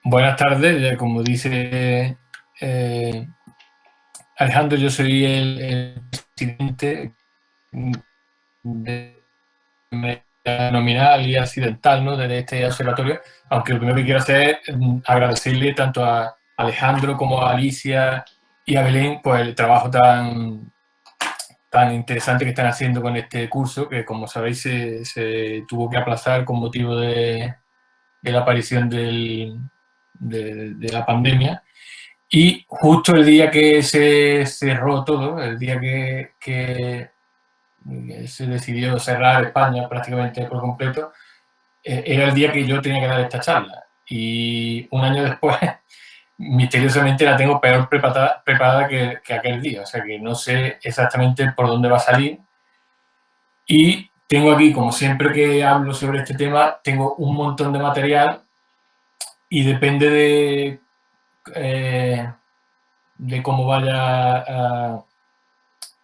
Buenas tardes, como dice Alejandro, yo soy el presidente de nominal y accidental, ¿no?, de este observatorio, aunque lo primero que quiero hacer es agradecerle tanto a Alejandro como a Alicia y a Belén por el trabajo tan interesante que están haciendo con este curso, que como sabéis se tuvo que aplazar con motivo de la aparición de la pandemia. Y justo el día que se cerró todo, el día que se decidió cerrar España prácticamente por completo, era el día que yo tenía que dar esta charla. Y un año después, misteriosamente la tengo peor preparada que aquel día. O sea que no sé exactamente por dónde va a salir. Y tengo aquí, como siempre que hablo sobre este tema, tengo un montón de material y depende de cómo vaya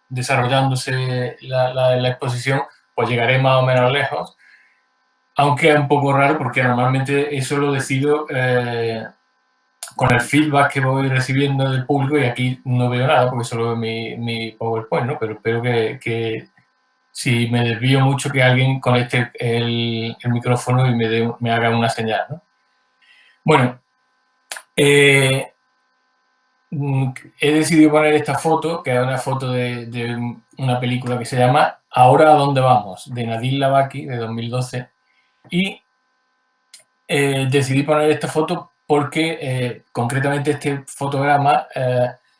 desarrollándose la exposición, pues llegaré más o menos lejos, aunque es un poco raro porque normalmente eso lo decido con el feedback que voy recibiendo del público, y aquí no veo nada porque solo veo mi PowerPoint, ¿no? Pero espero que si me desvío mucho, que alguien conecte el micrófono y me haga una señal, ¿no? Bueno, he decidido poner esta foto, que es una foto de una película que se llama Ahora a dónde vamos, de Nadir Labaki, de 2012, y decidí poner esta foto porque concretamente este fotograma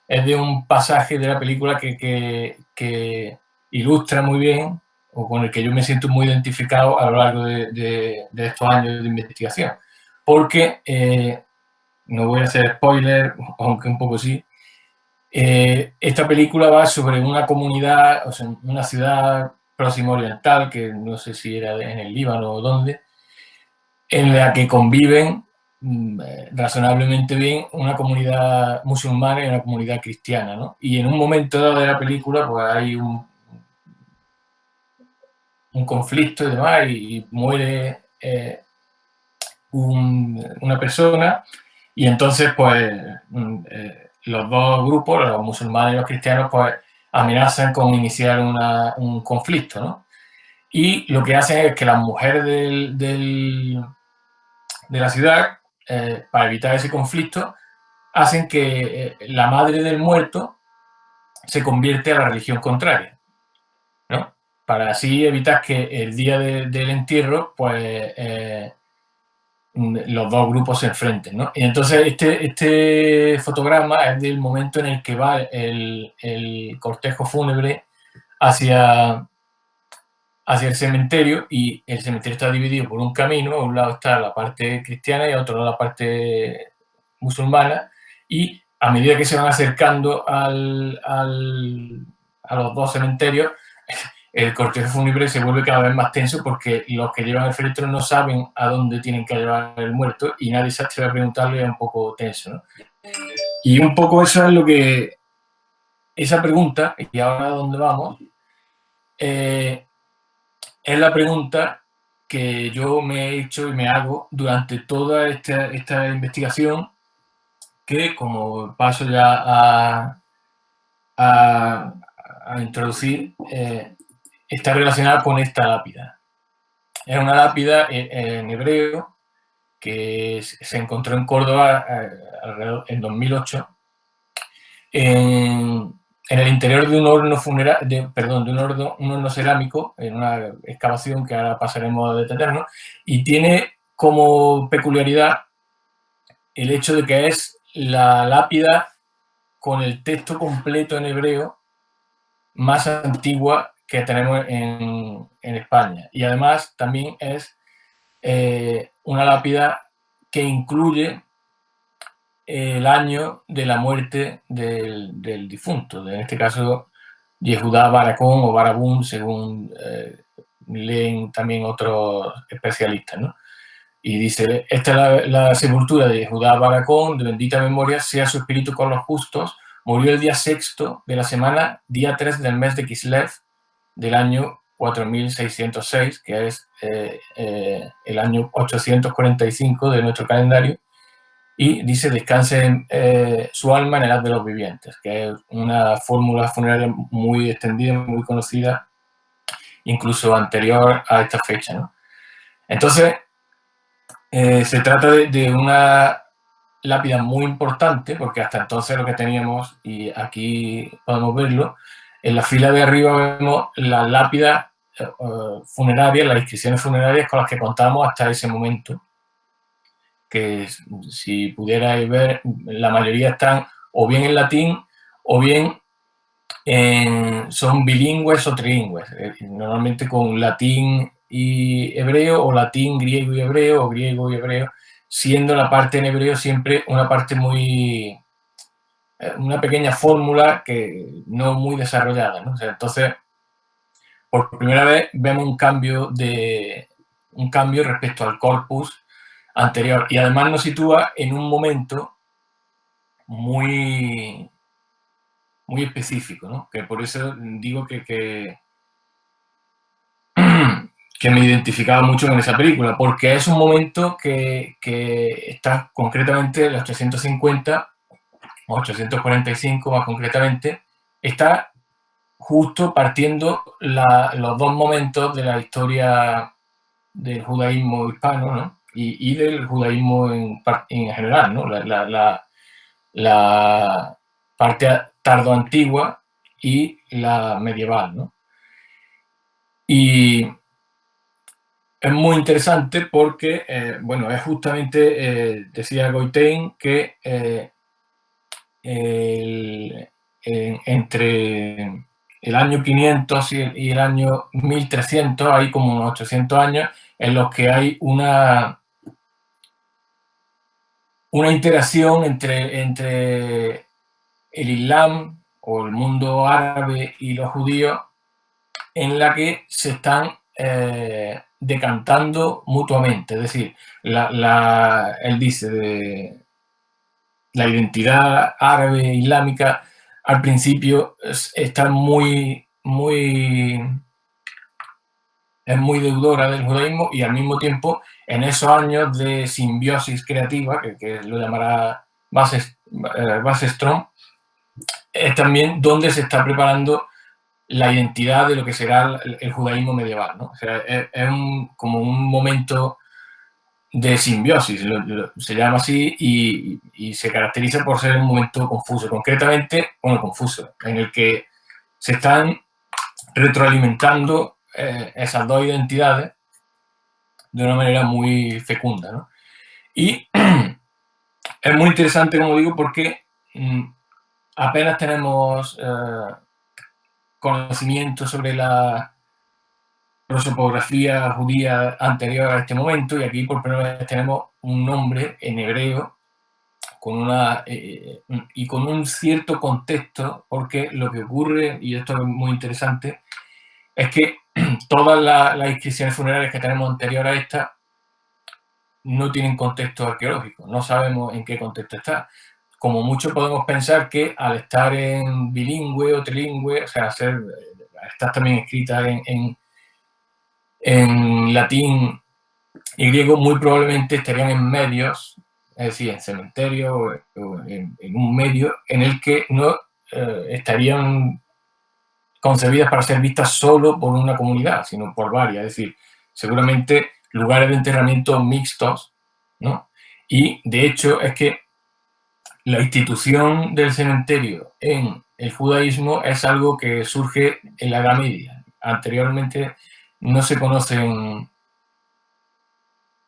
es de un pasaje de la película que ilustra muy bien, o con el que yo me siento muy identificado a lo largo de estos años de investigación, porque no voy a hacer spoiler, aunque un poco sí. Esta película va sobre una comunidad, o sea, una ciudad próxima oriental, que no sé si era en el Líbano o dónde, en la que conviven razonablemente bien una comunidad musulmana y una comunidad cristiana, ¿no? Y en un momento dado de la película, pues hay un conflicto y demás, y muere una persona, y entonces, pues, los dos grupos, los musulmanes y los cristianos, pues, amenazan con iniciar un conflicto, ¿no? Y lo que hacen es que las mujeres de la ciudad, para evitar ese conflicto, hacen que la madre del muerto se convierte a la religión contraria, ¿no? Para así evitar que el día del entierro, pues, los dos grupos se enfrenten, ¿no? Y entonces este fotograma es del momento en el que va el cortejo fúnebre hacia el cementerio, y el cementerio está dividido por un camino. A un lado está la parte cristiana y a otro lado la parte musulmana, y a medida que se van acercando a los dos cementerios, el cortejo fúnebre se vuelve cada vez más tenso, porque los que llevan el féretro no saben a dónde tienen que llevar el muerto y nadie se atreve a preguntarle. Es un poco tenso, ¿no? Y un poco eso es lo que, esa pregunta, y ahora a dónde vamos, es la pregunta que yo me he hecho y me hago durante toda esta investigación, que, como paso ya a introducir, está relacionada con esta lápida. Es una lápida en hebreo que se encontró en Córdoba en 2008, en el interior de un horno un horno cerámico, en una excavación que ahora pasaremos a detenernos, y tiene como peculiaridad el hecho de que es la lápida con el texto completo en hebreo más antigua que tenemos en España, y además también es una lápida que incluye el año de la muerte del difunto, en este caso Yehudá Baracón o Barabún, según leen también otros especialistas, ¿no? Y dice: esta es la sepultura de Yehudá Baracón, de bendita memoria, sea su espíritu con los justos, murió el día sexto de la semana, día 3 del mes de Kislev, del año 4606, que es el año 845 de nuestro calendario, y dice descanse su alma en el haz de los vivientes, que es una fórmula funeraria muy extendida, muy conocida, incluso anterior a esta fecha, ¿no? Entonces, se trata de una lápida muy importante, porque hasta entonces lo que teníamos, y aquí podemos verlo, en la fila de arriba vemos las lápidas funerarias, las inscripciones funerarias con las que contábamos hasta ese momento, que si pudierais ver, la mayoría están o bien en latín o bien son bilingües o trilingües, normalmente con latín y hebreo, o latín, griego y hebreo, o griego y hebreo, siendo la parte en hebreo siempre una parte muy, una pequeña fórmula que no muy desarrollada, ¿no? O sea, entonces, por primera vez vemos un cambio respecto al corpus anterior, y además nos sitúa en un momento muy, muy específico, ¿no? Que por eso digo que me identificaba mucho con esa película, porque es un momento que está concretamente en los 850 o 845 más concretamente, está justo partiendo los dos momentos de la historia del judaísmo hispano, ¿no? y del judaísmo en general, ¿no? La parte tardoantigua y la medieval, ¿no? Y es muy interesante porque, bueno, es justamente, decía Goitain, que entre el año 500 y el año 1300 hay como unos 800 años en los que hay una interacción entre el Islam o el mundo árabe y los judíos, en la que se están decantando mutuamente. Es decir, él dice de la identidad árabe islámica al principio está muy deudora del judaísmo, y al mismo tiempo en esos años de simbiosis creativa, que lo llamará Wasserstrom, es también donde se está preparando la identidad de lo que será el judaísmo medieval, ¿no? O sea, es como un momento de simbiosis, se llama así, y se caracteriza por ser un momento confuso, concretamente, confuso, en el que se están retroalimentando esas dos identidades de una manera muy fecunda, ¿no? Y es muy interesante, como digo, porque apenas tenemos conocimiento sobre la prosopografía judía anterior a este momento, y aquí por primera vez tenemos un nombre en hebreo y con un cierto contexto, porque lo que ocurre, y esto es muy interesante, es que todas las inscripciones funerarias que tenemos anterior a esta no tienen contexto arqueológico, no sabemos en qué contexto está. Como mucho podemos pensar que al estar en bilingüe o trilingüe, o sea, estar también escrita en latín y griego, muy probablemente estarían en medios, es decir, en cementerio o en un medio en el que no estarían concebidas para ser vistas solo por una comunidad, sino por varias. Es decir, seguramente lugares de enterramiento mixtos, ¿no? Y de hecho es que la institución del cementerio en el judaísmo es algo que surge en la Edad Media. Anteriormente no se conocen.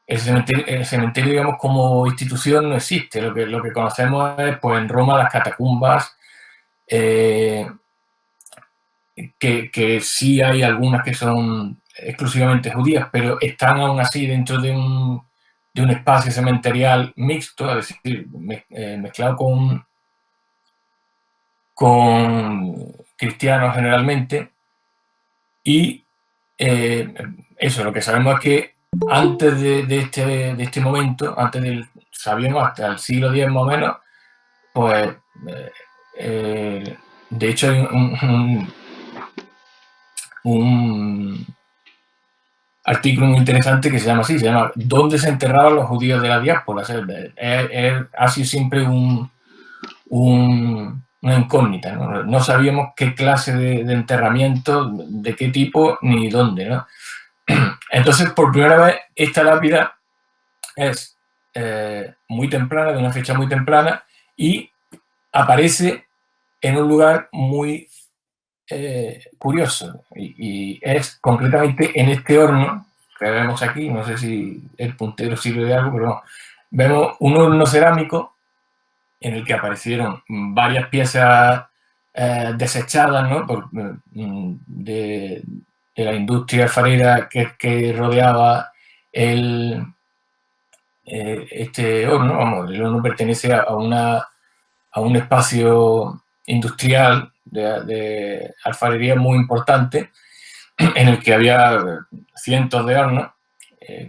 El cementerio, digamos, como institución no existe. Lo que conocemos es, pues, en Roma, las catacumbas, que sí hay algunas que son exclusivamente judías, pero están aún así dentro de un espacio cementerial mixto, es decir, mezclado con cristianos generalmente. Y eso, lo que sabemos es que antes de este momento, sabíamos hasta el siglo X más o menos, pues de hecho hay artículo muy interesante que se llama así, se llama ¿Dónde se enterraban los judíos de la diáspora? O sea, ha sido siempre una incógnita, ¿no? No sabíamos qué clase de enterramiento, de qué tipo, ni dónde, ¿no? Entonces, por primera vez, esta lápida es muy temprana, de una fecha muy temprana, y aparece en un lugar muy curioso, y es concretamente en este horno que vemos aquí. No sé si el puntero sirve de algo, pero no. Vemos un horno cerámico en el que aparecieron varias piezas desechadas, ¿no? De la industria alfarera que rodeaba este horno. Vamos, el horno pertenece a un espacio industrial de alfarería muy importante, en el que había cientos de hornos.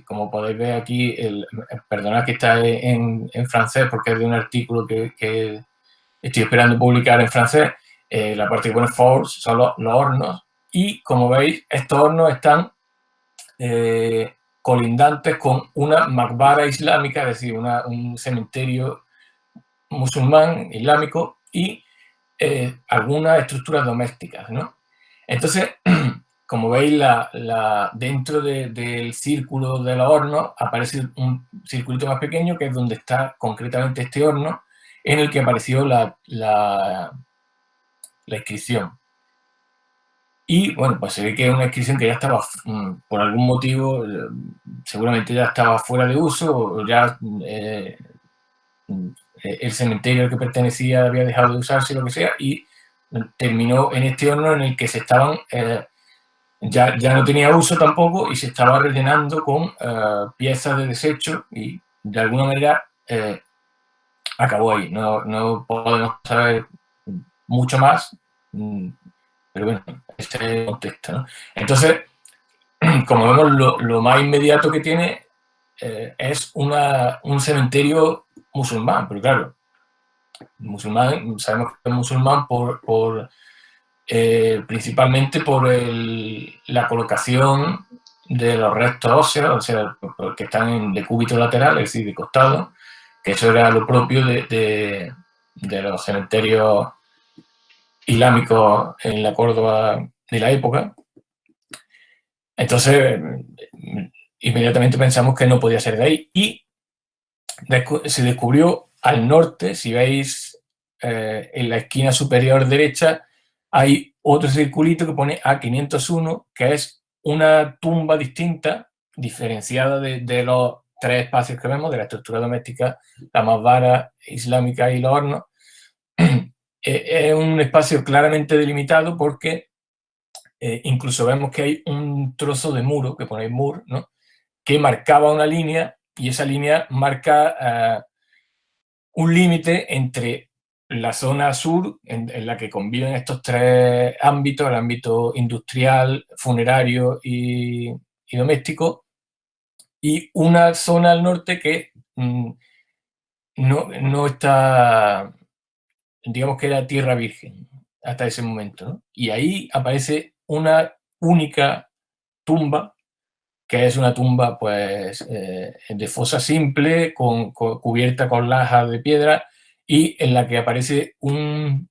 Como podéis ver aquí, perdonad que está en francés porque es de un artículo que estoy esperando publicar en francés. La parte que pone forge son los hornos, y como veis, estos hornos están colindantes con una maqbara islámica, es decir, un cementerio musulmán islámico, y algunas estructuras domésticas, ¿no? Entonces, como veis, dentro del círculo de los hornos aparece un circulito más pequeño, que es donde está concretamente este horno, en el que apareció la inscripción. Y bueno, pues se ve que es una inscripción que ya estaba, por algún motivo, seguramente ya estaba fuera de uso, o ya el cementerio al que pertenecía había dejado de usarse, lo que sea, y terminó en este horno en el que se estaban, ya no tenía uso tampoco, y se estaba rellenando con piezas de desecho, y de alguna manera acabó ahí. No podemos saber mucho más, pero bueno, ese es el contexto, ¿no? Entonces, como vemos, lo más inmediato que tiene es un cementerio musulmán, pero claro, musulmán, sabemos que es musulmán principalmente por la colocación de los restos óseos, o sea, porque están en decúbito lateral, es decir, de costado, que eso era lo propio de los cementerios islámicos en la Córdoba de la época. Entonces, inmediatamente pensamos que no podía ser de ahí, y se descubrió al norte. Si veis en la esquina superior derecha, hay otro circulito que pone A501, que es una tumba distinta, diferenciada de los tres espacios que vemos, de la estructura doméstica, la maqbara islámica y los hornos. Es un espacio claramente delimitado, porque incluso vemos que hay un trozo de muro, que pone mur, ¿no?, que marcaba una línea, y esa línea marca un límite entre la zona sur, en la que conviven estos tres ámbitos: el ámbito industrial, funerario y doméstico, y una zona al norte que no está, digamos que era tierra virgen hasta ese momento, ¿no? Y ahí aparece una única tumba, que es una tumba, pues, de fosa simple, cubierta con lajas de piedra, y en la que aparece unos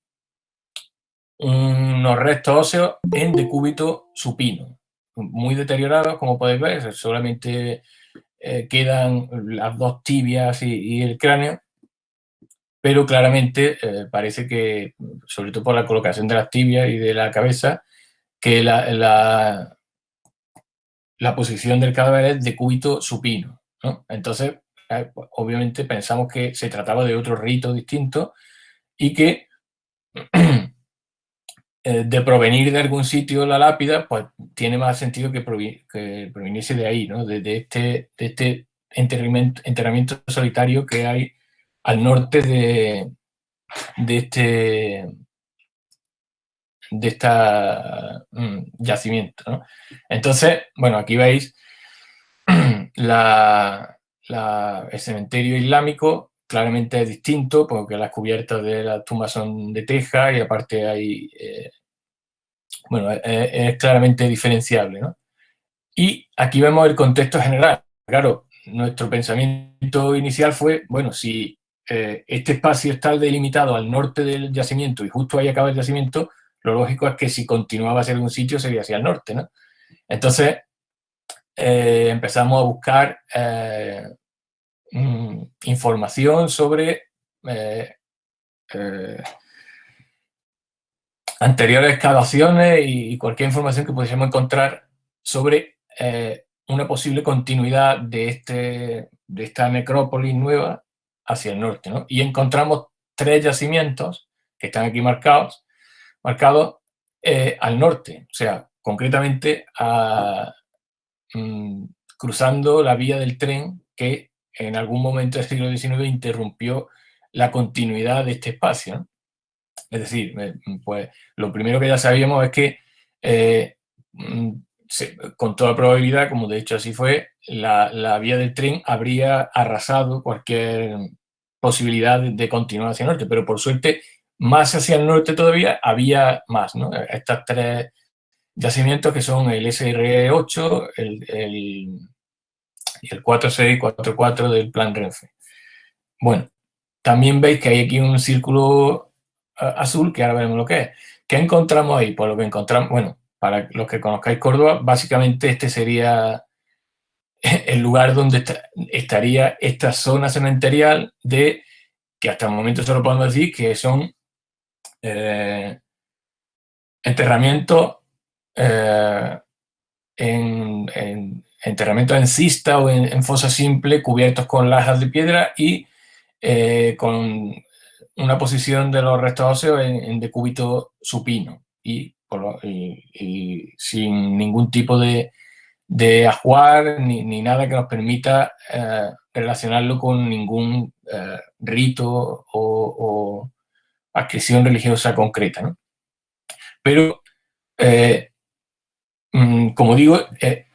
restos óseos en decúbito supino, muy deteriorados, como podéis ver. Solamente quedan las dos tibias y el cráneo, pero claramente parece que, sobre todo por la colocación de las tibias y de la cabeza, que la posición del cadáver es de cúbito supino, ¿no? Entonces, pues, obviamente pensamos que se trataba de otro rito distinto, y que de provenir de algún sitio la lápida, pues tiene más sentido que proviniese de ahí, ¿no? De este enterramiento solitario que hay al norte de este yacimiento, ¿no? Entonces, bueno, aquí veis el cementerio islámico. Claramente es distinto, porque las cubiertas de las tumbas son de teja, y aparte hay, bueno, es claramente diferenciable, ¿no? Y aquí vemos el contexto general. Claro, nuestro pensamiento inicial fue, bueno, si este espacio está delimitado al norte del yacimiento y justo ahí acaba el yacimiento, lo lógico es que si continuaba hacia algún sitio sería hacia el norte, ¿no? Entonces empezamos a buscar información sobre anteriores excavaciones y cualquier información que pudiésemos encontrar sobre una posible continuidad de esta necrópolis nueva hacia el norte, ¿no? Y encontramos 3 yacimientos que están aquí marcados al norte, o sea, concretamente cruzando la vía del tren que en algún momento del siglo XIX interrumpió la continuidad de este espacio, ¿no? Es decir, pues lo primero que ya sabíamos es que eh, con toda probabilidad, como de hecho así fue, la vía del tren habría arrasado cualquier posibilidad de continuar hacia el norte, pero por suerte más hacia el norte todavía había más, ¿no? Estas 3 yacimientos que son el SR8 y el 4644 del Plan Renfe. Bueno, también veis que hay aquí un círculo azul, que ahora veremos lo que es. ¿Qué encontramos ahí? Pues lo que encontramos, bueno, para los que conozcáis Córdoba, básicamente este sería el lugar donde estaría esta zona cementerial que hasta el momento solo podemos decir que son enterramientos enterramientos en cista o en fosa simple cubiertos con lajas de piedra y con una posición de los restos óseos en decúbito supino y sin ningún tipo de ajuar ni nada que nos permita relacionarlo con ningún rito o adscripción religiosa concreta, ¿no? Pero como digo,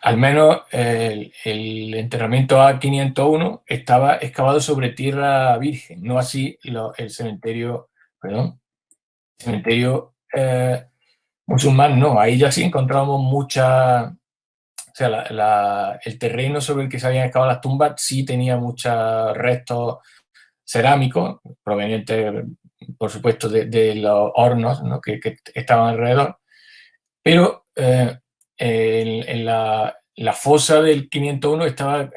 al menos el enterramiento A501 estaba excavado sobre tierra virgen, no así el cementerio, perdón, cementerio musulmán, no, ahí ya sí encontramos mucha, o sea, el terreno sobre el que se habían excavado las tumbas sí tenía muchos restos cerámicos, provenientes, por supuesto, de los hornos, ¿no? que estaban alrededor, pero en la fosa del 501 estaba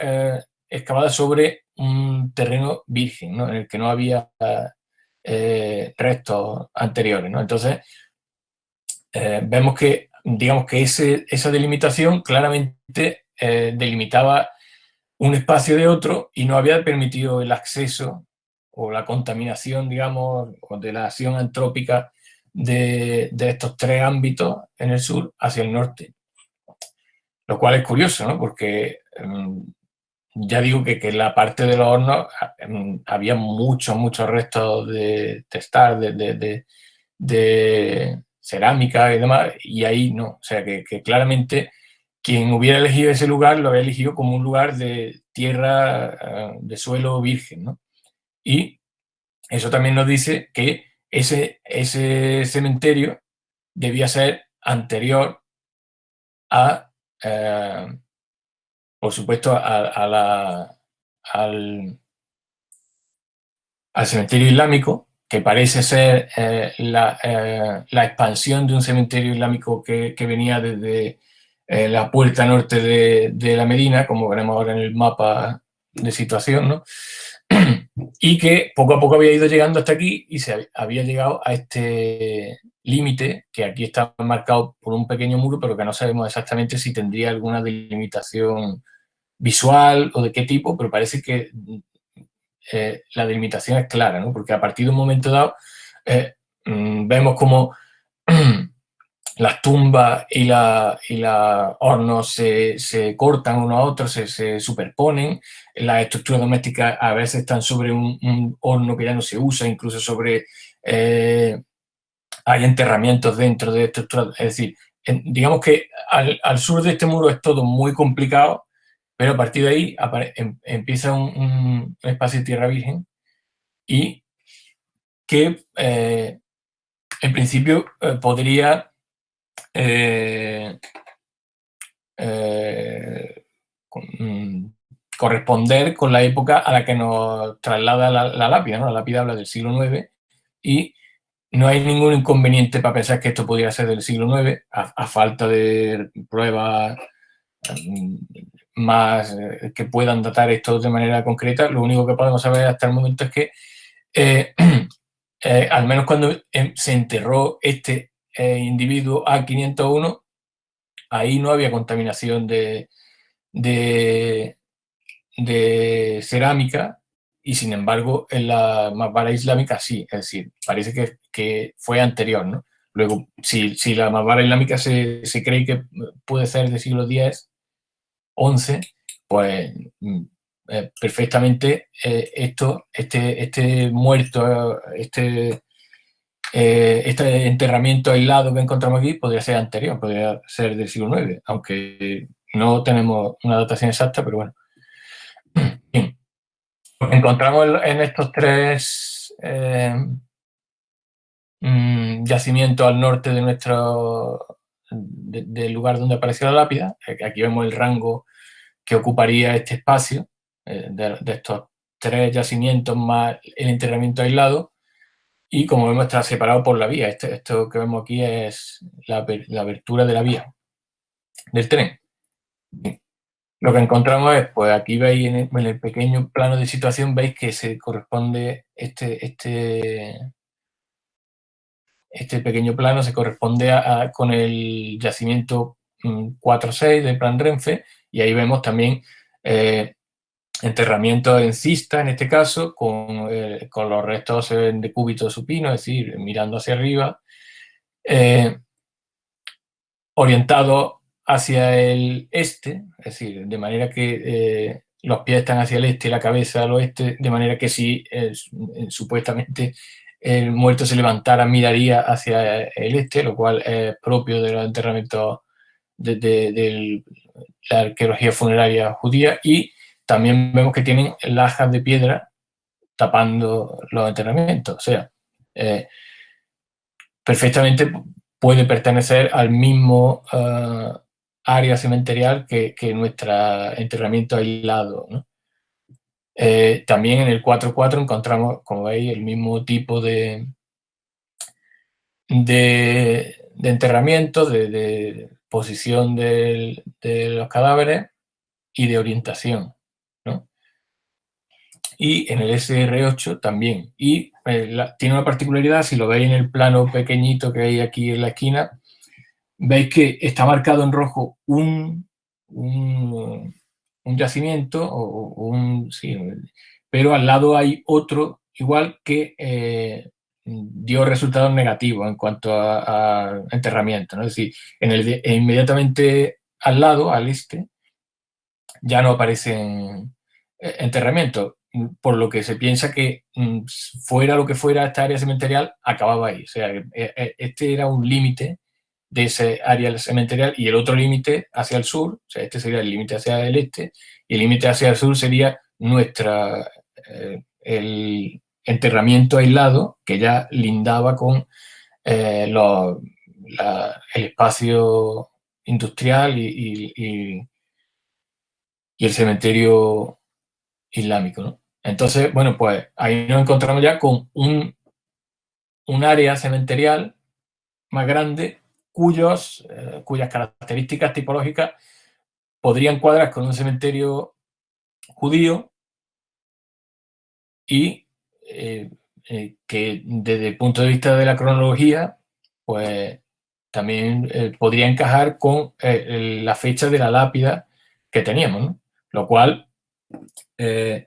excavada sobre un terreno virgen, ¿no? En el que no había restos anteriores, ¿no? Entonces, vemos que, digamos que esa delimitación claramente delimitaba un espacio de otro y no había permitido el acceso o la contaminación, digamos, o de la acción antrópica de estos 3 ámbitos en el sur hacia el norte. Lo cual es curioso, ¿no? Porque ya digo que en la parte de los hornos había muchos restos de testar, de cerámica y demás, y ahí no. O sea, que claramente quien hubiera elegido ese lugar lo había elegido como un lugar de tierra, de suelo virgen, ¿no? Y eso también nos dice que ese cementerio debía ser anterior a, por supuesto, al cementerio islámico, que parece ser la expansión de un cementerio islámico que venía desde la puerta norte de la Medina, como veremos ahora en el mapa de situación, ¿no? Y que poco a poco había ido llegando hasta aquí y se había llegado a este límite, que aquí está marcado por un pequeño muro, pero que no sabemos exactamente si tendría alguna delimitación visual o de qué tipo, pero parece que la delimitación es clara, ¿no? Porque a partir de un momento dado vemos como las tumbas y los hornos se cortan uno a otro, se superponen, las estructuras domésticas a veces están sobre un horno que ya no se usa, incluso sobre hay enterramientos dentro de estructuras, es decir, digamos que al sur de este muro es todo muy complicado, pero a partir de ahí empieza un espacio de tierra virgen y que en principio podría corresponder con la época a la que nos traslada la lápida, ¿no? La lápida habla del siglo IX y no hay ningún inconveniente para pensar que esto pudiera ser del siglo IX, a falta de pruebas más que puedan datar esto de manera concreta. Lo único que podemos saber hasta el momento es que al menos cuando se enterró este individuo A501, ahí no había contaminación de cerámica, y sin embargo en la Maqbara islámica sí, es decir, parece que fue anterior, ¿no? Luego, si la Maqbara islámica se cree que puede ser del siglo X, XI, pues perfectamente este muerto, este enterramiento aislado que encontramos aquí podría ser anterior, podría ser del siglo IX, aunque no tenemos una datación exacta, pero bueno. Bien. Nos encontramos en estos tres yacimientos al norte de del lugar donde apareció la lápida. Aquí vemos el rango que ocuparía este espacio de estos tres yacimientos más el enterramiento aislado, y como vemos está separado por la vía. Esto que vemos aquí es la abertura de la vía del tren. Bien. Lo que encontramos es, pues aquí veis en el pequeño plano de situación, veis que se corresponde este pequeño plano se corresponde con el yacimiento 4-6 de Plan Renfe, y ahí vemos también enterramientos en cista, en este caso, con los restos de cúbito supino, es decir, mirando hacia arriba, orientado hacia el este, es decir, de manera que los pies están hacia el este y la cabeza al oeste, de manera que si supuestamente el muerto se levantara, miraría hacia el este, lo cual es propio de los enterramientos de la arqueología funeraria judía. Y también vemos que tienen lajas de piedra tapando los enterramientos, o sea, perfectamente puede pertenecer al mismo área cementerial que nuestro enterramiento aislado, ¿no? También en el 4-4 encontramos, como veis, el mismo tipo de enterramiento, de posición de los cadáveres y de orientación, ¿no? Y en el SR8 también. Y tiene una particularidad, si lo veis en el plano pequeñito que hay aquí en la esquina, veis que está marcado en rojo un yacimiento, sí, pero al lado hay otro igual que dio resultados negativos en cuanto a enterramiento, ¿no? Es decir, inmediatamente al lado, al este, ya no aparecen enterramientos, por lo que se piensa que fuera lo que fuera esta área cementerial, acababa ahí. O sea, este era un límite de ese área cementerial, y el otro límite hacia el sur, o sea, este sería el límite hacia el este, y el límite hacia el sur sería el enterramiento aislado, que ya lindaba con el espacio industrial y el cementerio islámico, ¿no? Entonces, bueno, pues ahí nos encontramos ya con un área cementerial más grande cuyas características tipológicas podrían cuadrar con un cementerio judío, y que desde el punto de vista de la cronología, pues también podría encajar con la fecha de la lápida que teníamos, ¿no? Lo cual es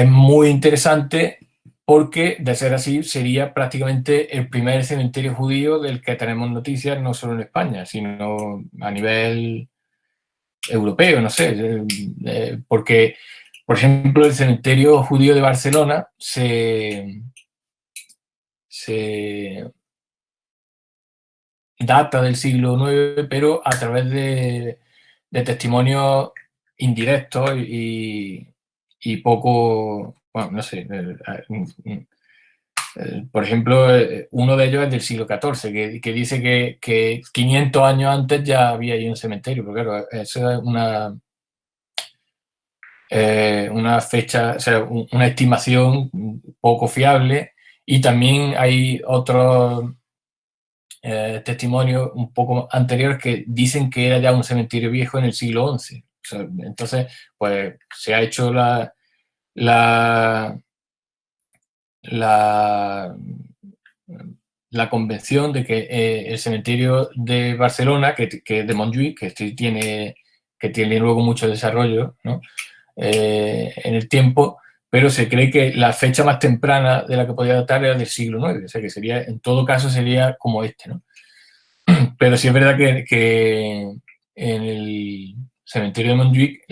muy interesante, porque de ser así sería prácticamente el primer cementerio judío del que tenemos noticias, no solo en España, sino a nivel europeo, no sé, porque, por ejemplo, el cementerio judío de Barcelona se data del siglo IX, pero a través de testimonios indirectos y poco, bueno, no sé, Por ejemplo, uno de ellos es del siglo XIV, que dice que 500 años antes ya había ahí un cementerio, pero claro, eso es una fecha, o sea, una estimación poco fiable, y también hay otros testimonios un poco anteriores que dicen que era ya un cementerio viejo en el siglo XI. O sea, entonces, pues se ha hecho la, la, la convención de que el cementerio de Barcelona, que es de Montjuïc, que tiene luego mucho desarrollo, ¿no? En el tiempo, pero se cree que la fecha más temprana de la que podía datar era del siglo IX, o sea que sería, en todo caso sería como este, ¿no? Pero sí es verdad que en el cementerio de Montjuïc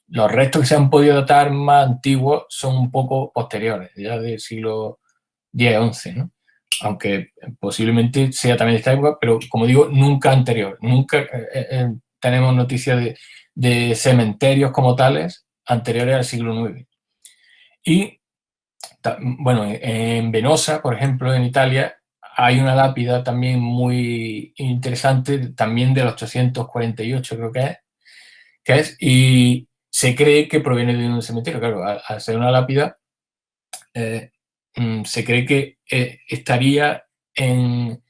los restos que se han podido datar más antiguos son un poco posteriores, ya del siglo X-XI, ¿no? Aunque posiblemente sea también de esta época, pero como digo, nunca anterior. Nunca tenemos noticias de cementerios como tales anteriores al siglo IX. Y, bueno, en Venosa, por ejemplo, en Italia, hay una lápida también muy interesante, también del 848 creo y se cree que proviene de un cementerio. Claro, al ser una lápida, se cree que estaría en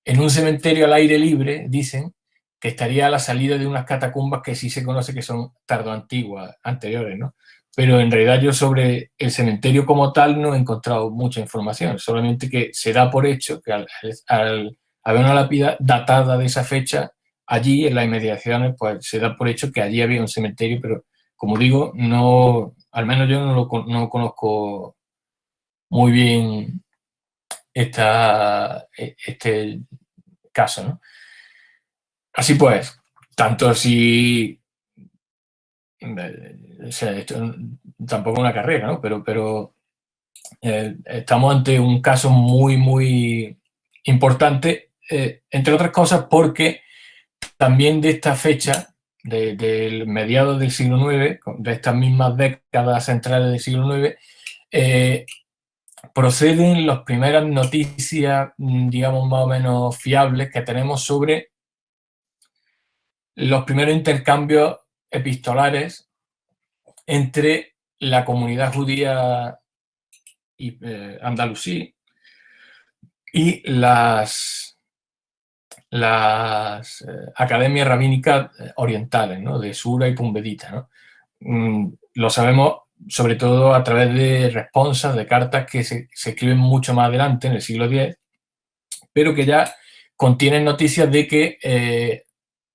un cementerio al aire libre, dicen, que estaría a la salida de unas catacumbas que sí se conoce que son tardoantiguas, anteriores, ¿no? Pero en realidad yo sobre el cementerio como tal no he encontrado mucha información, solamente que se da por hecho que al haber una lápida datada de esa fecha, allí en las inmediaciones, pues se da por hecho que allí había un cementerio, pero como digo, no, al menos yo no conozco muy bien este caso, ¿no? Así pues, tanto si, o sea, esto tampoco es una carrera, ¿no? Pero estamos ante un caso muy, muy importante, entre otras cosas porque también de esta fecha, del mediados del siglo IX, de estas mismas décadas centrales del siglo IX, proceden las primeras noticias, digamos, más o menos fiables que tenemos sobre los primeros intercambios epistolares entre la comunidad judía y, andalusí y las academias rabínicas orientales, ¿no? De Sura y Pumbedita, ¿no? Lo sabemos sobre todo a través de responsas, de cartas que se escriben mucho más adelante, en el siglo X, pero que ya contienen noticias de que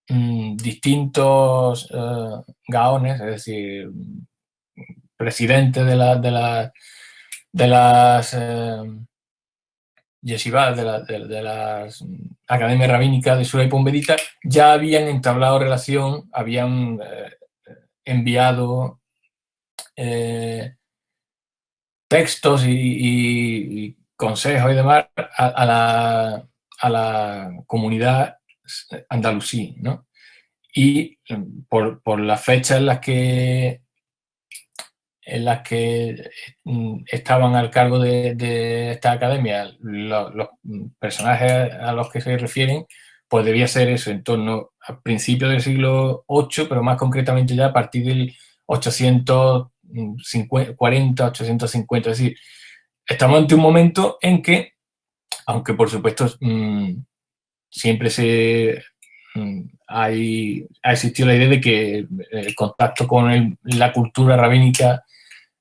distintos gaones, es decir, presidentes de las yeshivas, de las academias rabínicas de Sura y Pumbedita, ya habían entablado relación, habían enviado textos y consejos y demás a la comunidad andalusí, ¿no? Y por las fechas en las que estaban al cargo de esta academia los personajes a los que se refieren, pues debía ser eso, en torno a principios del siglo VIII, pero más concretamente ya a partir del 840, 850. Es decir, estamos ante un momento en que, aunque por supuesto siempre ha existido la idea de que el contacto con la cultura rabínica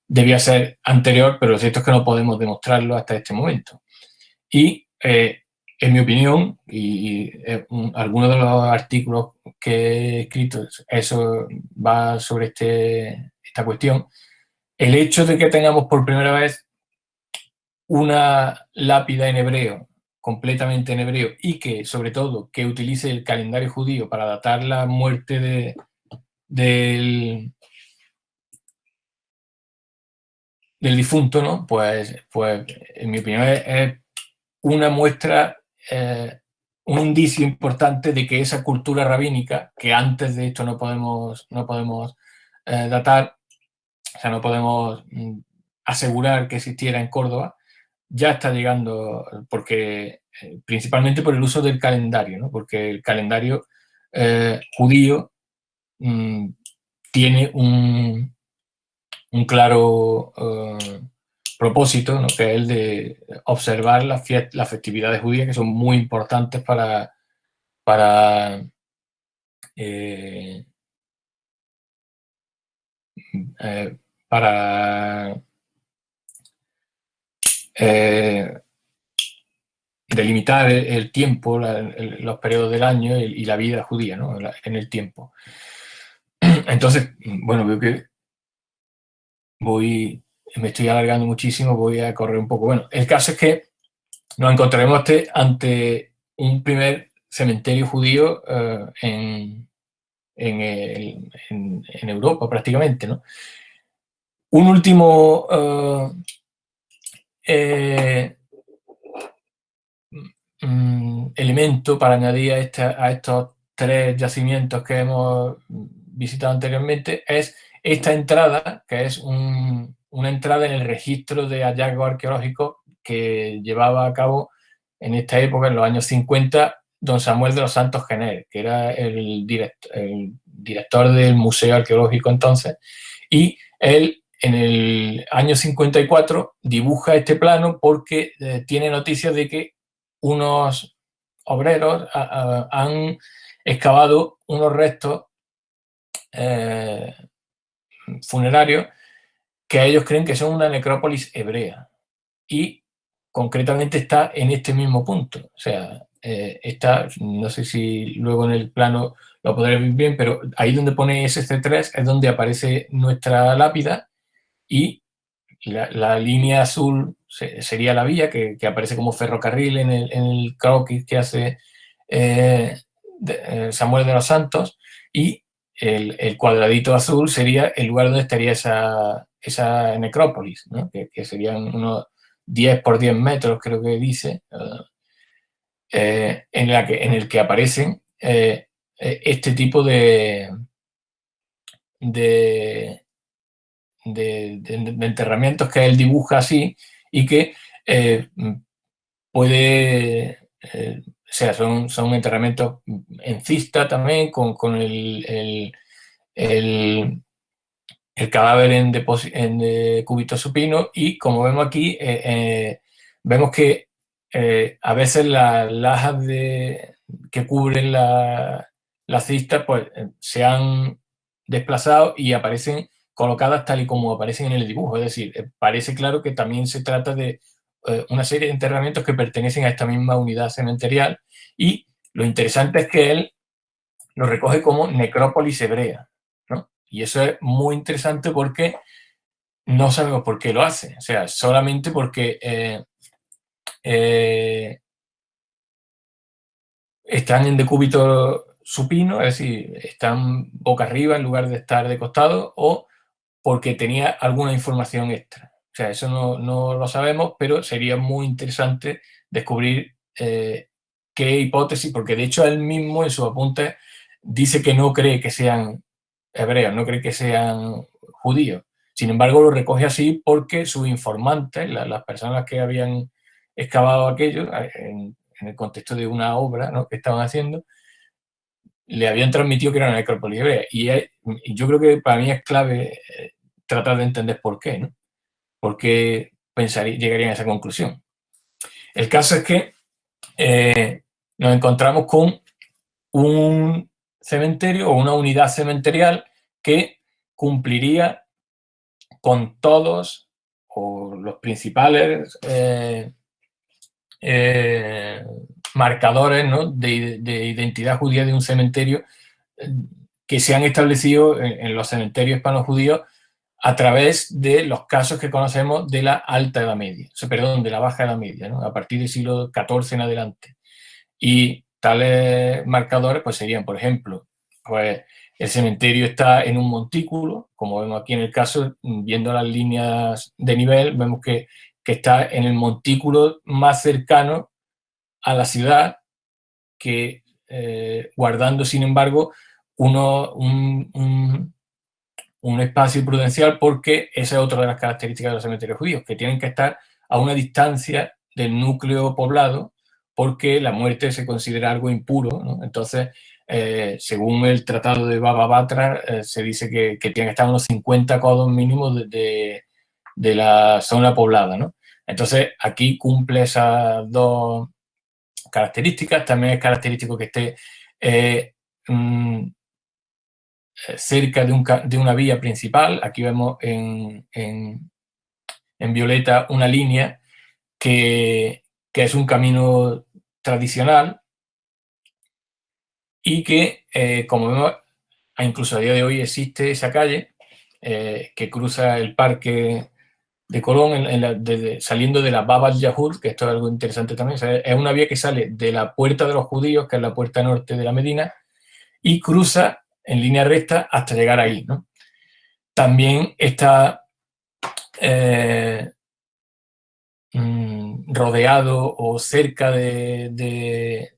debía ser anterior, pero lo cierto es que no podemos demostrarlo hasta este momento. Y en mi opinión, y algunos de los artículos que he escrito, eso va sobre esta cuestión, el hecho de que tengamos por primera vez una lápida en hebreo, completamente en hebreo, y que, sobre todo, que utilice el calendario judío para datar la muerte del difunto, ¿no? Pues en mi opinión es una muestra, un indicio importante de que esa cultura rabínica, que antes de esto no podemos datar, o sea, no podemos asegurar que existiera en Córdoba, ya está llegando, porque principalmente por el uso del calendario, ¿no? Porque el calendario judío tiene un claro propósito, ¿no? Que es el de observar las festividades judías, que son muy importantes para eh, para delimitar el tiempo, los periodos del año y la vida judía, ¿no? En el tiempo. Entonces, bueno, veo que me estoy alargando muchísimo, voy a correr un poco. Bueno, el caso es que nos encontraremos ante un primer cementerio judío en Europa prácticamente, ¿no? Un último elemento para añadir a estos 3 yacimientos que hemos visitado anteriormente es esta entrada, que es una entrada en el registro de hallazgos arqueológicos que llevaba a cabo en esta época, en los años 50, don Samuel de los Santos Gener, que era el director del Museo Arqueológico entonces, y él en el año 54 dibuja este plano porque tiene noticias de que unos obreros han excavado unos restos funerarios que ellos creen que son una necrópolis hebrea. Y concretamente está en este mismo punto. O sea, está, no sé si luego en el plano lo podré ver bien, pero ahí donde pone SC3 es donde aparece nuestra lápida y la línea azul sería la vía que aparece como ferrocarril en el croquis que hace Samuel de los Santos, y el cuadradito azul sería el lugar donde estaría esa necrópolis, ¿no? que serían unos 10 por 10 metros, creo que dice, en el que aparecen este tipo de, de enterramientos que él dibuja así y que puede, o sea, son enterramientos en cista también, con el cadáver en cúbito supino, y como vemos aquí, vemos que a veces las lajas que cubren la cista pues, se han desplazado y aparecen colocadas tal y como aparecen en el dibujo. Es decir, parece claro que también se trata de una serie de enterramientos que pertenecen a esta misma unidad cementerial, y lo interesante es que él lo recoge como necrópolis hebrea, ¿no? Y eso es muy interesante porque no sabemos por qué lo hace. O sea, solamente porque están en decúbito supino, es decir, están boca arriba en lugar de estar de costado, o porque tenía alguna información extra. O sea, eso no lo sabemos, pero sería muy interesante descubrir qué hipótesis, porque de hecho él mismo en sus apuntes dice que no cree que sean hebreos, no cree que sean judíos. Sin embargo, lo recoge así porque sus informantes, las personas que habían excavado aquello en el contexto de una obra, ¿no?, que estaban haciendo, le habían transmitido que era una necrópolis hebrea. Y yo creo que para mí es clave tratar de entender por qué, ¿no? ¿Por qué llegarían a esa conclusión? El caso es que nos encontramos con un cementerio o una unidad cementerial que cumpliría con todos o los principales marcadores, ¿no?, de identidad judía de un cementerio que se han establecido en los cementerios hispano-judíos a través de los casos que conocemos de la Alta Edad Media, perdón, de la Baja Edad Media, ¿no?, a partir del siglo XIV en adelante. Y tales marcadores pues serían, por ejemplo, pues el cementerio está en un montículo, como vemos aquí en el caso, viendo las líneas de nivel, vemos que está en el montículo más cercano a la ciudad, que guardando, sin embargo, un espacio prudencial, porque esa es otra de las características de los cementerios judíos, que tienen que estar a una distancia del núcleo poblado, porque la muerte se considera algo impuro, ¿no? Entonces, según el Tratado de Baba Batra, se dice que tienen que estar a unos 50 codos mínimos de la zona poblada, ¿no? Entonces, aquí cumple esas dos características. También es característico que esté cerca de una vía principal. Aquí vemos en violeta una línea que es un camino tradicional y que, como vemos, incluso a día de hoy existe esa calle que cruza el parque de Colón saliendo de la Bab al-Yahud, que esto es algo interesante también. O sea, es una vía que sale de la Puerta de los Judíos, que es la puerta norte de la Medina, y cruza en línea recta hasta llegar ahí, ¿no? También está rodeado o cerca de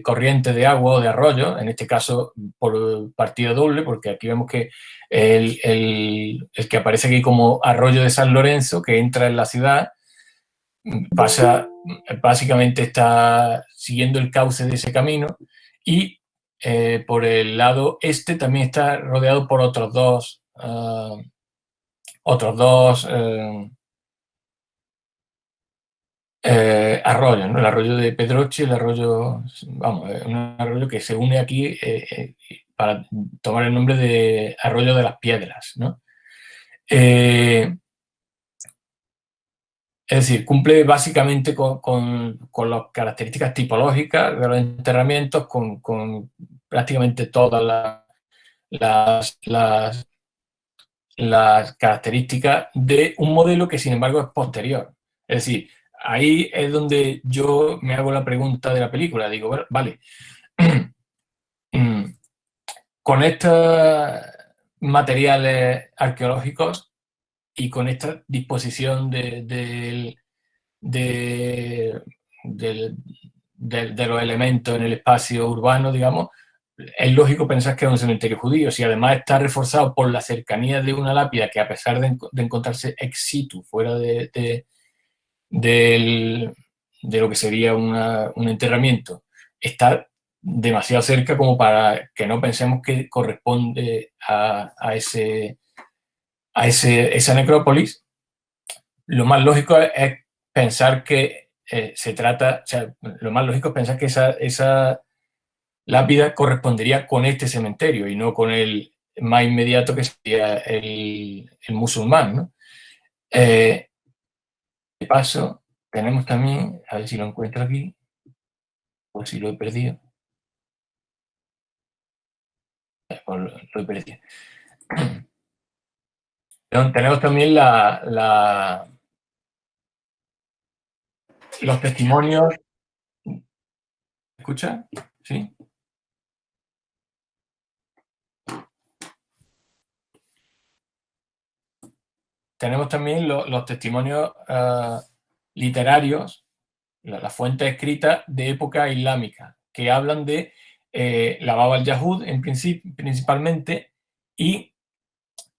corrientes de agua o de arroyos, en este caso por partida doble, porque aquí vemos que el que aparece aquí como arroyo de San Lorenzo, que entra en la ciudad, básicamente está siguiendo el cauce de ese camino, y por el lado este también está rodeado por otros dos arroyos, ¿no? El arroyo de Pedroche y el arroyo, vamos, un arroyo que se une aquí para tomar el nombre de Arroyo de las Piedras, ¿no? Es decir, cumple básicamente con las características tipológicas de los enterramientos, con prácticamente todas las características de un modelo que, sin embargo, es posterior. Es decir, ahí es donde yo me hago la pregunta de la película. Digo, bueno, vale, con estos materiales arqueológicos y con esta disposición de los elementos en el espacio urbano, digamos, es lógico pensar que es un cementerio judío. Si además está reforzado por la cercanía de una lápida que, a pesar de encontrarse ex situ, fuera de lo que sería un enterramiento, está demasiado cerca como para que no pensemos que corresponde a esa necrópolis. Lo más lógico es pensar que lo más lógico es pensar que esa lápida correspondería con este cementerio y no con el más inmediato, que sería el musulmán, ¿no? De paso, tenemos también, a ver si lo encuentro aquí, o si lo he perdido. Pues lo he perdido. Tenemos también los testimonios. ¿Escucha? Sí. Tenemos también los testimonios literarios, las fuentes escritas de época islámica, que hablan de la Bab al-Yahud principalmente, y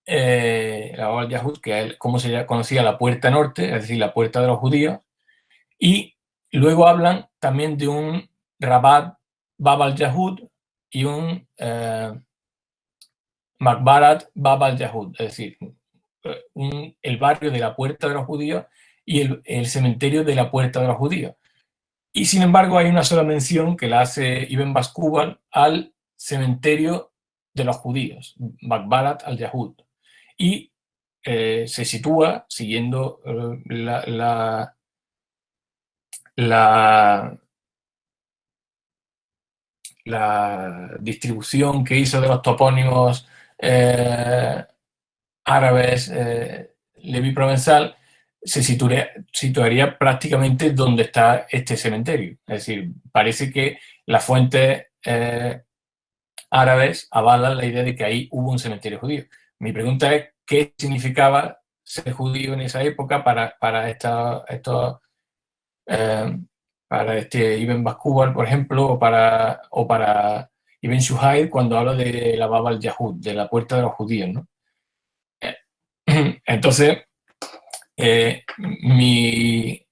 la Bab al-Yahud, que es como se conocía la puerta norte, es decir, la puerta de los judíos, y luego hablan también de un Rabat Bab al-Yahud y un Makbarat Bab al-Yahud, es decir, el barrio de la puerta de los judíos y el cementerio de la puerta de los judíos. Y sin embargo hay una sola mención que la hace Ibn Baskubal al cementerio de los judíos, Makbarat al-Yahud. Y se sitúa siguiendo la distribución que hizo de los topónimos árabes, Levi Provenzal, se situaría prácticamente donde está este cementerio. Es decir, parece que las fuentes árabes avalan la idea de que ahí hubo un cementerio judío. Mi pregunta es, ¿qué significaba ser judío en esa época para este Ibn Baskubal, por ejemplo, o para Ibn Shuhayr, cuando habla de la Bab al-Yahud, de la puerta de los judíos, ¿no? Entonces, mi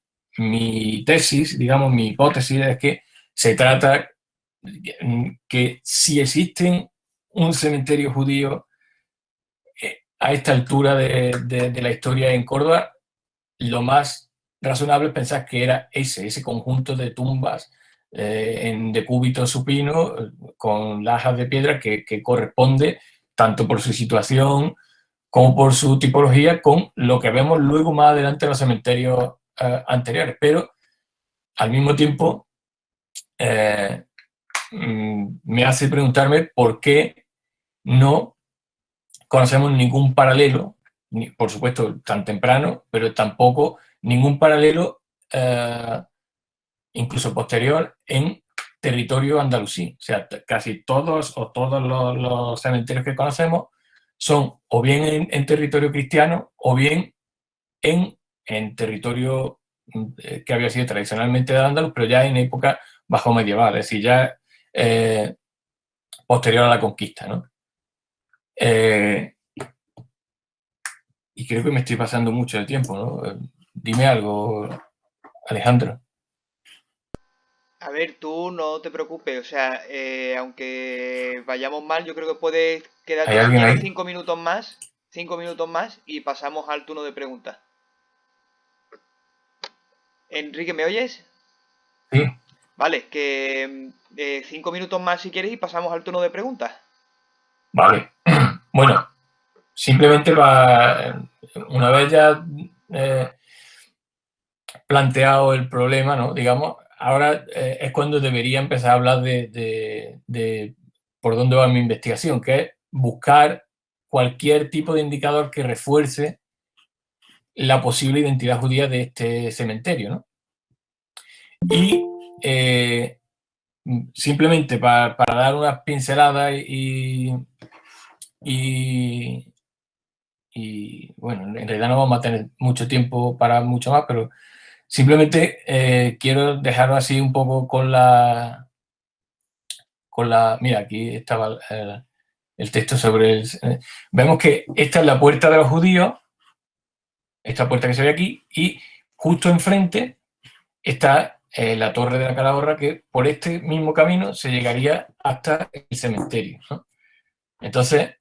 tesis, digamos, mi hipótesis es que se trata que si existen un cementerio judío a esta altura de la historia en Córdoba, lo más razonable es pensar que era ese conjunto de tumbas en decúbito supino con lajas de piedra que corresponde tanto por su situación como por su tipología con lo que vemos luego más adelante en los cementerios anteriores. Pero al mismo tiempo me hace preguntarme por qué no conocemos ningún paralelo, por supuesto tan temprano, pero tampoco ningún paralelo incluso posterior en territorio andalusí. O sea, casi todos o todos los cementerios que conocemos son o bien en territorio cristiano o bien en territorio que había sido tradicionalmente de Andaluz, pero ya en época bajo medieval, es decir, ya posterior a la conquista, ¿no? Y creo que me estoy pasando mucho de tiempo, ¿no? Dime algo, Alejandro. A ver, tú no te preocupes, o sea, aunque vayamos mal, yo creo que puedes ¿Hay quedarte si alguien quieres ahí? 5 minutos más y pasamos al turno de preguntas. Enrique, ¿me oyes? Sí, Vale, que 5 minutos más si quieres y pasamos al turno de preguntas. vale. Bueno, simplemente una vez ya eh, planteado el problema, ¿no? Digamos, ahora es cuando debería empezar a hablar de por dónde va mi investigación, que es buscar cualquier tipo de indicador que refuerce la posible identidad judía de este cementerio, ¿no? Y simplemente para dar unas pinceladas y, bueno, en realidad no vamos a tener mucho tiempo para mucho más, pero simplemente quiero dejarlo así un poco mira, aquí estaba el texto sobre vemos que esta es la puerta de los judíos, esta puerta que se ve aquí, y justo enfrente está la Torre de la Calahorra, que por este mismo camino se llegaría hasta el cementerio, ¿no? Entonces,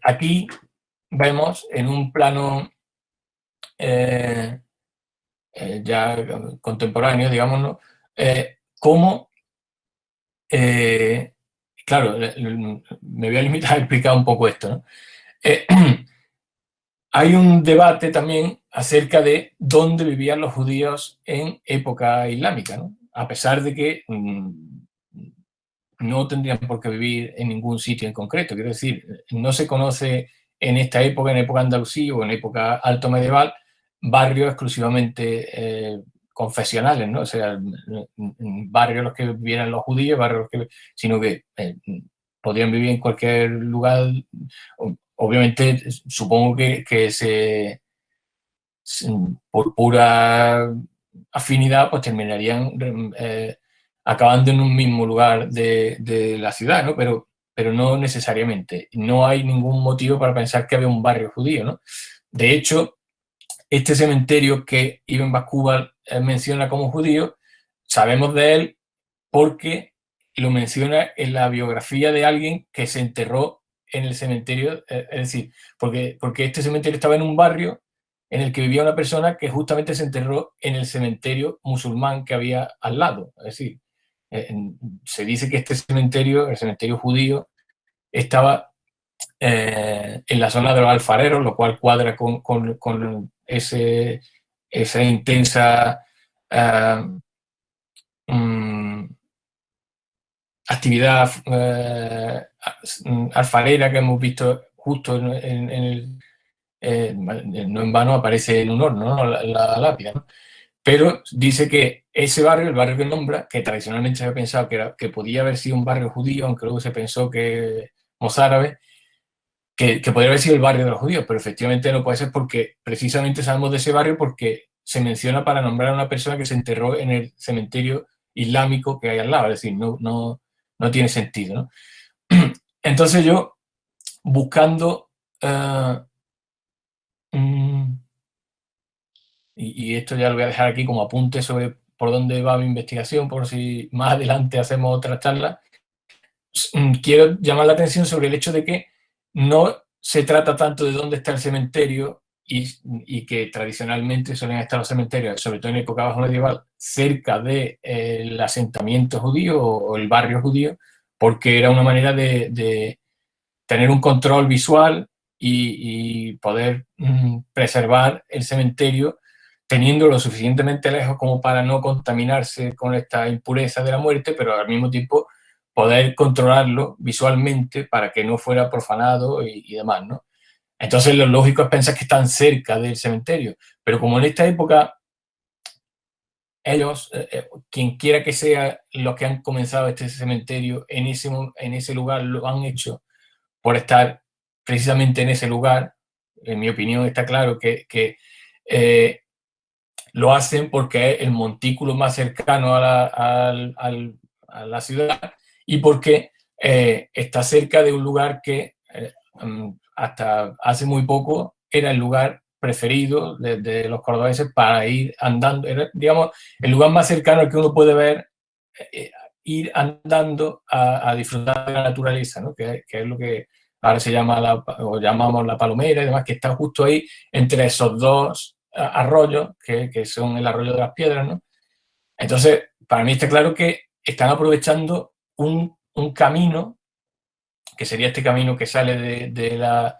aquí vemos en un plano eh, ya contemporáneo, digamos, cómo, claro, me voy a limitar a explicar un poco esto, ¿no? Eh, hay un debate también acerca de dónde vivían los judíos en época islámica, ¿no? A pesar de que no tendrían por qué vivir en ningún sitio en concreto. Quiero decir, no se conoce en esta época, en época andalusí o en época alto medieval, barrios exclusivamente confesionales, ¿no? O sea, barrios en los que vivieran los judíos, sino que podrían vivir en cualquier lugar. Obviamente, supongo que por pura afinidad, pues terminarían acabando en un mismo lugar de la ciudad, ¿no? Pero no necesariamente. No hay ningún motivo para pensar que había un barrio judío, ¿no? De hecho, este cementerio que Ibn Bakúbal menciona como judío, sabemos de él porque lo menciona en la biografía de alguien que se enterró en el cementerio, es decir, porque este cementerio estaba en un barrio en el que vivía una persona que justamente se enterró en el cementerio musulmán que había al lado. Es decir, se dice que este cementerio, el cementerio judío, estaba en la zona de los alfareros, lo cual cuadra con esa intensa um, actividad alfarera que hemos visto justo en el, no en vano aparece en un horno, ¿no? La lápida, ¿no? Pero dice que ese barrio, el barrio que nombra, que tradicionalmente se había pensado que podía haber sido un barrio judío, aunque luego se pensó que mozárabe, que podría haber sido el barrio de los judíos, pero efectivamente no puede ser porque precisamente sabemos de ese barrio porque se menciona para nombrar a una persona que se enterró en el cementerio islámico que hay al lado, es decir, no tiene sentido, ¿no? Entonces yo, buscando y esto ya lo voy a dejar aquí como apunte sobre por dónde va mi investigación, por si más adelante hacemos otra charla. Quiero llamar la atención sobre el hecho de que no se trata tanto de dónde está el cementerio y que tradicionalmente suelen estar los cementerios, sobre todo en época bajo medieval, cerca del asentamiento judío o el barrio judío, porque era una manera de tener un control visual y poder preservar el cementerio teniendo lo suficientemente lejos como para no contaminarse con esta impureza de la muerte, pero al mismo tiempo poder controlarlo visualmente para que no fuera profanado y demás, ¿no? Entonces lo lógico es pensar que están cerca del cementerio, pero como en esta época ellos, quien quiera que sea los que han comenzado este cementerio en ese lugar, lo han hecho por estar precisamente en ese lugar. En mi opinión está claro que lo hacen porque es el montículo más cercano a la ciudad y porque está cerca de un lugar que hasta hace muy poco era el lugar preferido de los cordobeses para ir andando. Era, digamos, el lugar más cercano al que uno puede ver, eh, ir andando a disfrutar de la naturaleza, ¿no? Que es lo que ahora se llama o llamamos la Palomera y demás, que está justo ahí entre esos dos arroyos, que son el arroyo de las piedras, ¿no? Entonces, para mí está claro que están aprovechando un camino, que sería este camino que sale de la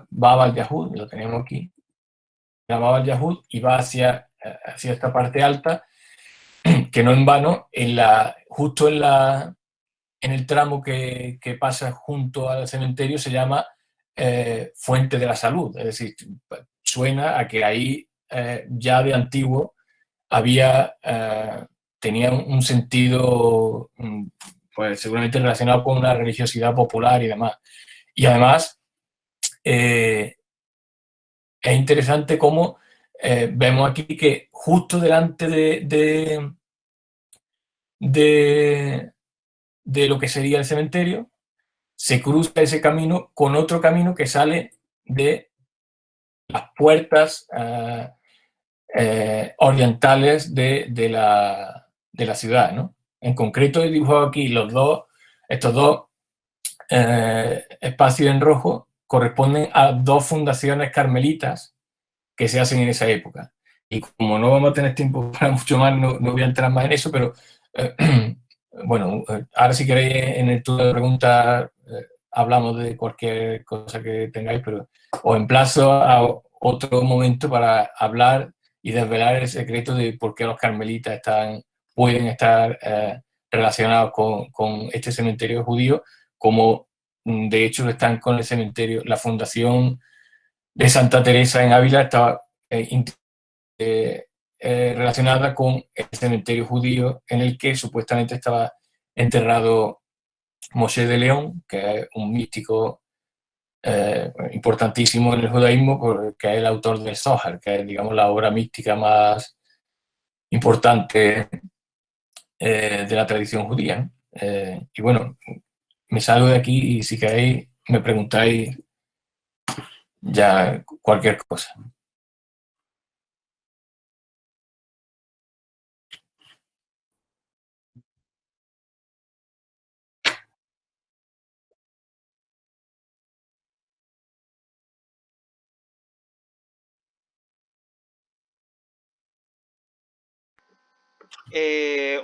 Bab al-Yahud, lo tenemos aquí, la Bab al-Yahud, y va hacia esta parte alta, que no en vano, justo en el tramo que pasa junto al cementerio se llama Fuente de la Salud, es decir, suena a que ahí ya de antiguo había, tenía un sentido pues seguramente relacionado con una religiosidad popular y demás. Y además es interesante cómo vemos aquí que justo delante de, de lo que sería el cementerio se cruza ese camino con otro camino que sale de las puertas orientales de la ciudad, ¿no? En concreto he dibujado aquí estos dos espacios en rojo corresponden a dos fundaciones carmelitas que se hacen en esa época. Y como no vamos a tener tiempo para mucho más, no voy a entrar más en eso, pero bueno, ahora si queréis en el turno de preguntas hablamos de cualquier cosa que tengáis, pero os emplazo a otro momento para hablar y desvelar el secreto de por qué los carmelitas pueden estar relacionados con este cementerio judío, como de hecho están con el cementerio, la fundación de Santa Teresa en Ávila estaba relacionada con el cementerio judío en el que supuestamente estaba enterrado Moshe de León, que es un místico importantísimo en el judaísmo, porque es el autor del Zohar, que es, digamos, la obra mística más importante de la tradición judía, ¿no? Y bueno, me salgo de aquí y si queréis me preguntáis ya cualquier cosa.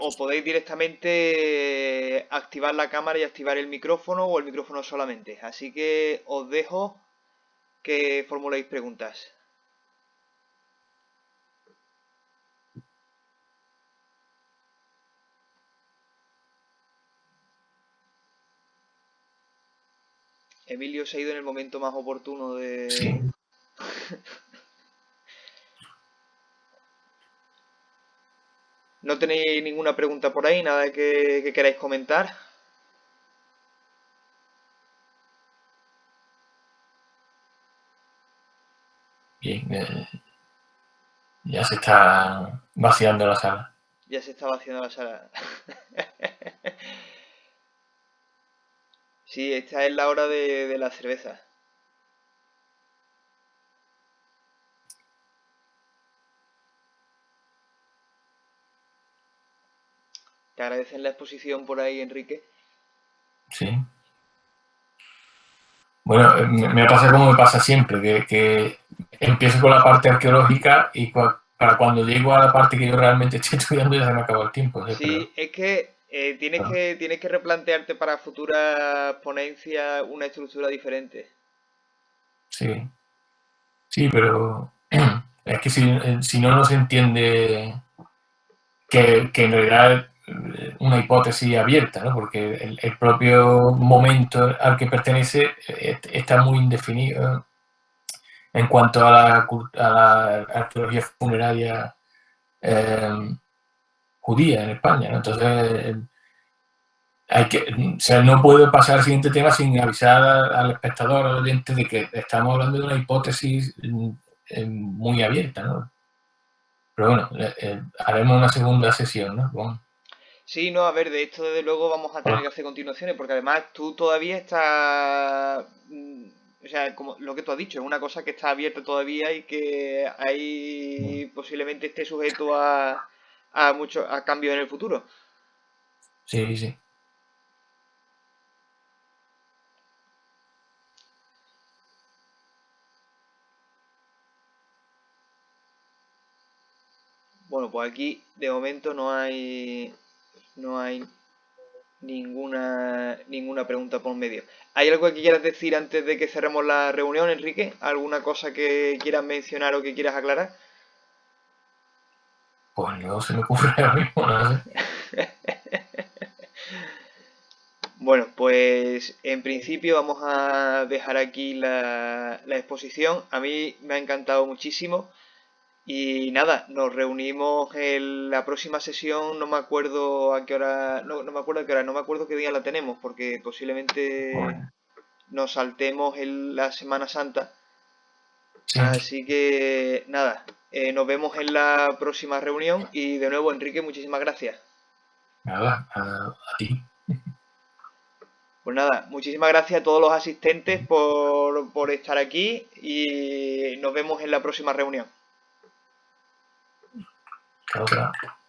O podéis directamente activar la cámara y activar el micrófono o el micrófono solamente. Así que os dejo que formuléis preguntas. Emilio se ha ido en el momento más oportuno Sí. de... ¿No tenéis ninguna pregunta por ahí? ¿Nada que queráis comentar? Bien, ya se está vaciando la sala. Ya se estaba haciendo la sala. Sí, esta es la hora de la cerveza. Te agradecen la exposición por ahí, Enrique. Sí. Bueno, me ha pasado como me pasa siempre, que empiezo con la parte arqueológica y para cuando llego a la parte que yo realmente estoy estudiando ya se me acabó el tiempo. ¿Sí? Pero, Sí, es que claro, tienes que replantearte para futuras ponencias una estructura diferente. sí, sí, pero es que si no, no se entiende que en realidad es una hipótesis abierta, ¿no? Porque el propio momento al que pertenece está muy indefinido en cuanto a la arqueología funeraria judía en España, ¿no? Entonces, o sea, no puedo pasar al siguiente tema sin avisar al espectador, al oyente, de que estamos hablando de una hipótesis muy abierta, ¿no? Pero bueno, haremos una segunda sesión, ¿no? Bueno, Sí, no, a ver, de esto desde luego vamos a tener que hacer continuaciones, porque además tú todavía estás, o sea, como lo que tú has dicho, es una cosa que está abierta todavía y que ahí posiblemente esté sujeto a cambios en el futuro. sí, sí. Bueno, pues aquí de momento no hay ninguna pregunta por medio. ¿Hay algo que quieras decir antes de que cerremos la reunión, Enrique? ¿Alguna cosa que quieras mencionar o que quieras aclarar? Pues no se me ocurre ahora mismo, no sé. Bueno, pues en principio vamos a dejar aquí la exposición. A mí me ha encantado muchísimo. Y nada, nos reunimos en la próxima sesión, no me acuerdo a qué hora, no me acuerdo a qué hora, no me acuerdo qué día la tenemos, porque posiblemente Pues, nos saltemos la Semana Santa. sí, Así que nada, nos vemos en la próxima reunión y de nuevo, Enrique, muchísimas gracias. nada, a ti. Pues nada, muchísimas gracias a todos los asistentes por estar aquí y nos vemos en la próxima reunión. Chao, chao.